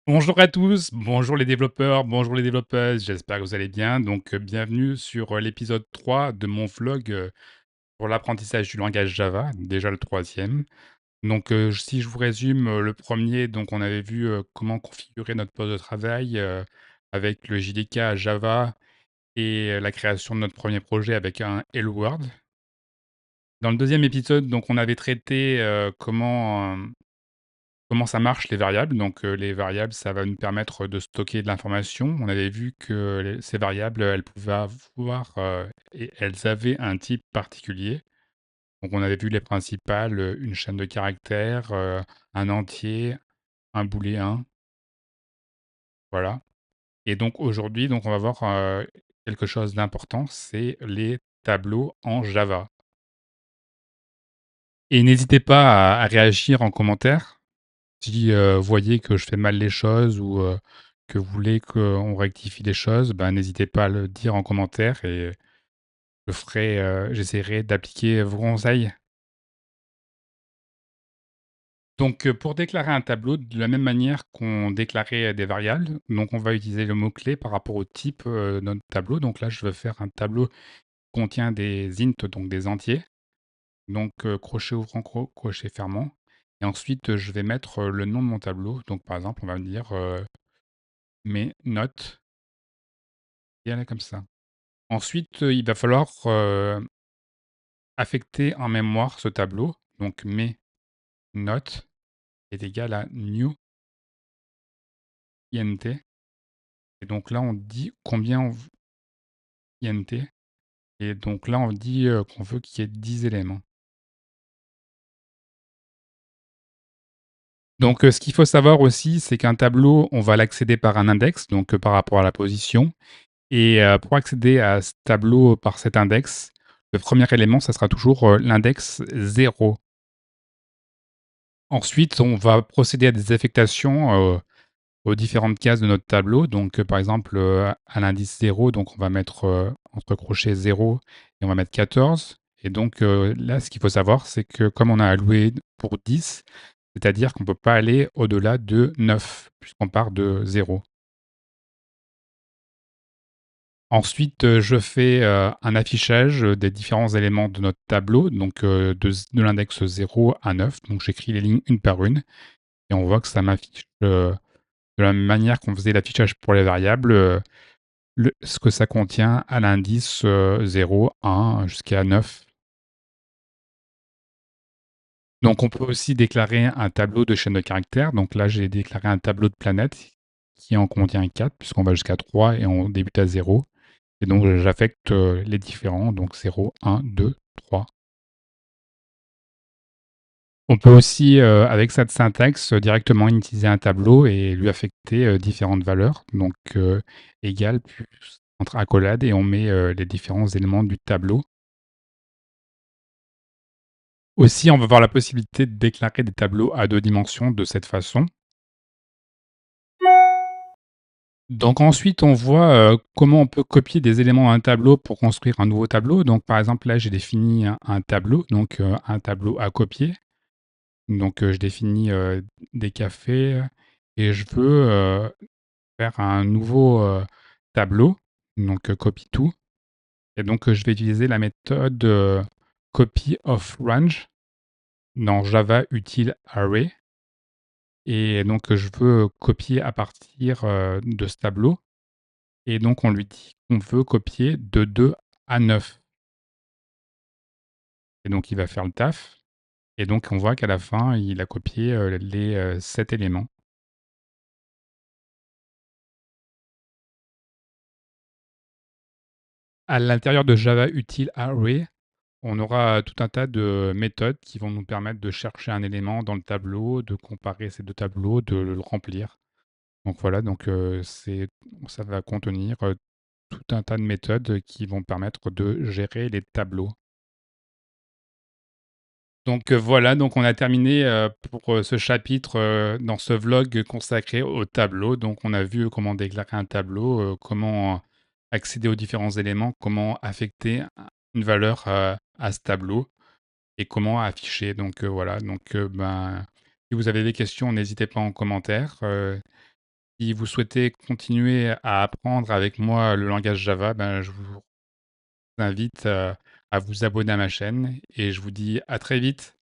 Bonjour à tous, bonjour les développeurs, bonjour les développeuses, j'espère que vous allez bien. Bienvenue sur l'épisode 3 de mon vlog pour l'apprentissage du langage Java, déjà le troisième. Si je vous résume, le premier, donc on avait vu comment configurer notre poste de travail avec le JDK Java et la création de notre premier projet avec un Hello World. Dans le deuxième épisode, donc on avait traité comment ça marche les variables? Les variables, ça va nous permettre de stocker de l'information. On avait vu que ces variables, elles pouvaient avoir, et elles avaient un type particulier. Donc on avait vu les principales, une chaîne de caractères, un entier, un booléen, voilà. Et donc aujourd'hui, on va voir, quelque chose d'important, c'est les tableaux en Java. Et n'hésitez pas à réagir en commentaire. Si, vous voyez que je fais mal les choses ou, que vous voulez qu'on rectifie les choses, ben, n'hésitez pas à le dire en commentaire et j'essaierai d'appliquer vos conseils. Pour déclarer un tableau, de la même manière qu'on déclarait, des variables, on va utiliser le mot-clé par rapport au type, de notre tableau. Donc là, je veux faire un tableau qui contient des int, donc des entiers. Crochet ouvrant, crochet fermant et ensuite, je vais mettre, le nom de mon tableau. Donc par exemple, on va me dire, mes notes. Et elle est comme ça. Ensuite, il va falloir, affecter en mémoire ce tableau. Donc mes notes est égal à new int et donc là, on dit combien on v int et donc là, on dit, qu'on veut qu'il y ait 10 éléments. Ce qu'il faut savoir aussi, c'est qu'un tableau, on va l'accéder par un index, par rapport à la position et pour accéder à ce tableau par cet index, le premier élément, ça sera toujours, l'index 0. Ensuite, on va procéder à des affectations, aux différentes cases de notre tableau. Par exemple, à l'indice 0, on va mettre, entre crochets 0 et on va mettre 14 et là, ce qu'il faut savoir, c'est que comme on a alloué pour 10, c'est-à-dire qu'on ne peut pas aller au-delà de 9 puisqu'on part de 0. Ensuite, je fais, un affichage, des différents éléments de notre tableau, de l'index 0 à 9. Donc j'écris les lignes une par une et on voit que ça m'affiche, de la même manière qu'on faisait l'affichage pour les variables, ce que ça contient à l'indice 0, 1 jusqu'à 9. On peut aussi déclarer un tableau de chaîne de caractères. Donc là, j'ai déclaré un tableau de planètes qui en contient 4 puisqu'on va jusqu'à 3 et on débute à 0. Et donc j'affecte les différents, donc 0, 1, 2, 3. On peut aussi, avec cette syntaxe, directement utiliser un tableau et lui affecter différentes valeurs. Égal plus entre accolade et on met les différents éléments du tableau. Aussi, on va avoir la possibilité de déclarer des tableaux à deux dimensions de cette façon. Ensuite, on voit comment on peut copier des éléments d'un tableau pour construire un nouveau tableau. Par exemple, là, j'ai défini un tableau, un tableau à copier. Je définis des cafés et je veux faire un nouveau tableau, copie tout. Et je vais utiliser la méthode copy of range dans Java util array. Et je veux copier à partir de ce tableau. Et on lui dit qu'on veut copier de 2 à 9. Et il va faire le taf. Et on voit qu'à la fin, il a copié les 7 éléments. À l'intérieur de Java util array, on aura tout un tas de méthodes qui vont nous permettre de chercher un élément dans le tableau, de comparer ces deux tableaux, de le remplir. Voilà, ça va contenir tout un tas de méthodes qui vont permettre de gérer les tableaux. Voilà, on a terminé pour ce chapitre dans ce vlog consacré au tableau. On a vu comment déclarer un tableau, comment accéder aux différents éléments, comment affecter une valeur à ce tableau et comment afficher. Voilà, si vous avez des questions, n'hésitez pas en commentaire. Si vous souhaitez continuer à apprendre avec moi le langage Java, ben, je vous invite, à vous abonner à ma chaîne et je vous dis à très vite.